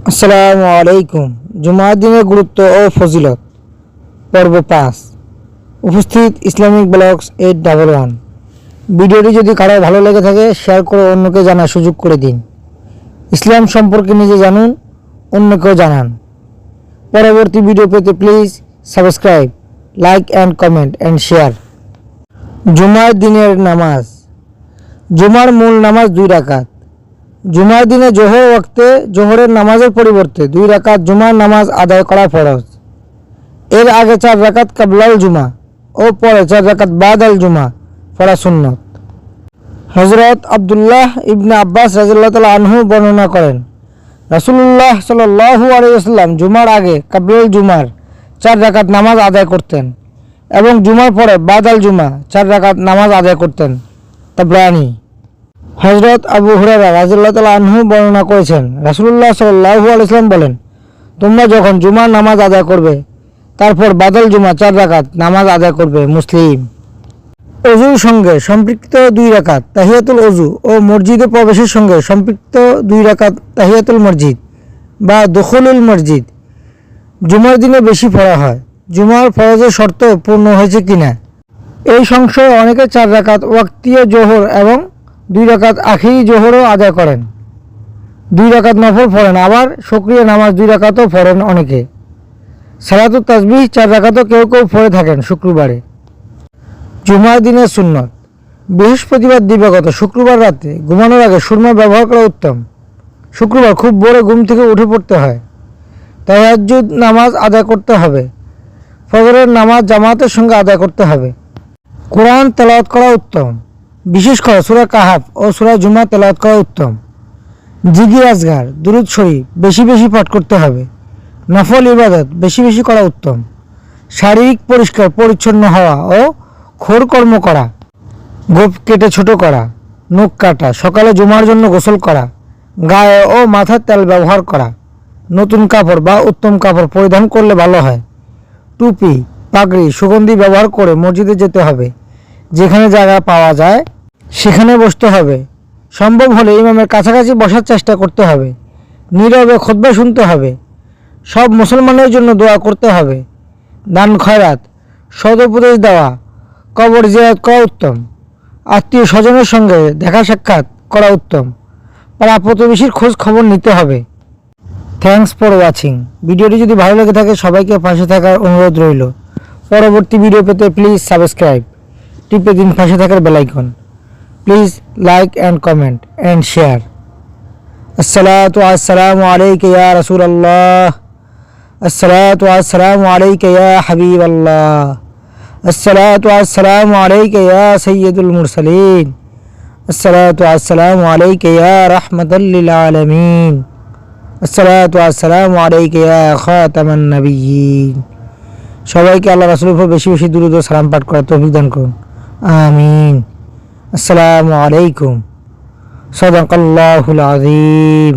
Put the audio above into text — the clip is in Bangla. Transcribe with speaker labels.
Speaker 1: আসসালামু আলাইকুম। জুমার দিনের গুরুত্ব ও ফজিলত পর্ব 5। উপস্থিত ইসলামিক ব্লগস 811। ভিডিওটি যদি কারো ভালো লেগে থাকে শেয়ার করে অন্যকে জানার সুযোগ করে দিন। ইসলাম সম্পর্কে নিজে জানুন, অন্যকেও জানান। পরবর্তী ভিডিও পেতে please subscribe, like and comment and share. জুমার দিনের নামাজ। জুমার মূল নামাজ 2 রাকাত। জুমার দিনে জোহর ওয়াক্তে জোহরের নামাজের পরিবর্তে 2 রাকাত জুমার নামাজ আদায় করা ফরজ। এর আগে 4 রাকাত কাবলাল জুমা ও পরে 4 রাকাত বাদাল জুমা পড়া সুন্নত। হযরত আব্দুল্লাহ ইবনে আব্বাস রাদিয়াল্লাহু তাআলা আনহু বর্ণনা করেন, রাসূলুল্লাহ সাল্লাল্লাহু আলাইহি ওয়াসাল্লাম জুমার আগে কাবলাল জুমার 4 রাকাত নামাজ আদায় করতেন এবং জুমার পরে বাদাল জুমা 4 রাকাত নামাজ আদায় করতেন। তাবরানী। হযরত আবু হুরায়রা রাদিয়াল্লাহু তাআলা আনহু বর্ণনা করেছেন, রাসূলুল্লাহ সাল্লাল্লাহু আলাইহি ওয়াসাল্লাম বলেন, তোমরা যখন জুমার নামাজ আদায় করবে তারপর বাদল জুমা 4 রাকাত নামাজ আদায় করবে। মুসলিম। অজুর সঙ্গে সম্পৃক্ত 2 রাকাত তাহিয়াতুল অজু ও মসজিদে প্রবেশের সঙ্গে সম্পৃক্ত 2 রাকাত তাহিয়াতুল মসজিদ বা দুখুলুল মসজিদ জুমার দিনে বেশি পড়া হয়। জুমার ফরজের শর্ত পূর্ণ হয়েছে কিনা এই সংশয়ে অনেকে 4 রাকাত ওয়াক্তিয়া জোহর এবং 2 রাকাত আখিরি জোহরও আদায় করেন। 2 রাকাত নফল পড়েন, আবার শুকরিয়া নামাজ 2 রাকাতও পড়েন অনেকে। সালাতুত তাসবিহ 4 রাকাতও কেউ কেউ পড়ে থাকেন শুক্রবারে। জুমার দিনের সুন্নত। বৃহস্পতিবার দিবাগত শুক্রবার রাতে ঘুমানোর আগে সুরমা ব্যবহার করা উত্তম। শুক্রবার খুব ভোরে ঘুম থেকে উঠে পড়তে হয়। তাহাজ্জুদ নামাজ আদায় করতে হবে। ফজরের নামাজ জামাতের সঙ্গে আদায় করতে হবে। কোরআন তেলাওয়াত করা উত্তম, বিশেষ করে সূরা কাহাফ ও সূরা জুমা তেলাওয়াত করা উত্তম। জিকির আজগার দুরূদ শরীফ বেশি বেশি পাঠ করতে হবে। নফল ইবাদত বেশি বেশি করা উত্তম। শারীরিক পরিষ্কার পরিচ্ছন্ন হওয়া ও খোর কর্ম করা, গোঁফ কেটে ছোট করা, নখ কাটা, সকালে জুমার জন্য গোসল করা, গায়ে ও মাথার তেল ব্যবহার করা, নতুন কাপড় বা উত্তম কাপড় পরিধান করলে ভালো হয়। টুপি, পাগড়ি, সুগন্ধি ব্যবহার করে মসজিদে যেতে হবে। যেখানে জায়গা পাওয়া যায় সেখানে বসতে হবে। সম্ভব হলে ইমামের কাছাকাছি বসার চেষ্টা করতে হবে। নীরবে খুতবা শুনতে হবে। সব মুসলমানের জন্য দোয়া করতে হবে। দান খয়রাত, সদুপদেশ দেওয়া, কবর জিয়ারত করা উত্তম। আত্মীয় স্বজনের সঙ্গে দেখা সাক্ষাৎ করা উত্তম। পাড়া প্রতিবেশীর খোঁজ খবর নিতে হবে। Thanks for watching. ভিডিওটি যদি ভালো লেগে থাকে সবাইকে পাশে থাকার অনুরোধ রইল। পরবর্তী ভিডিও পেতে প্লিজ সাবস্ক্রাইব, টিপে দিন পাশে থাকার bell icon. Please like and comment and share. আসসালাতু আসসালামু আলাইকা ইয়া রাসূলুল্লাহ। আসসালাতু আসসালামু আলাইকা ইয়া হাবিবাল্লাহ। আসসালাতু আসসালামু আলাইকা ইয়া সাইয়্যিদুল মুরসালিন। আসসালাতু আসসালামু আলাইকা ইয়া রাহমাতাল লিল আলামিন। আসসালাতু আসসালামু আলাইকা ইয়া খাতামান নাবিয়্যিন। সবাইকে আল্লাহ রাসূলের উপর বেশি বেশি দুরূদ ও সালাম পাঠ করার তৌফিক দান করুন। আমিন। আসসালামু আলাইকুম। সাদাকাল্লাহুল আযীম।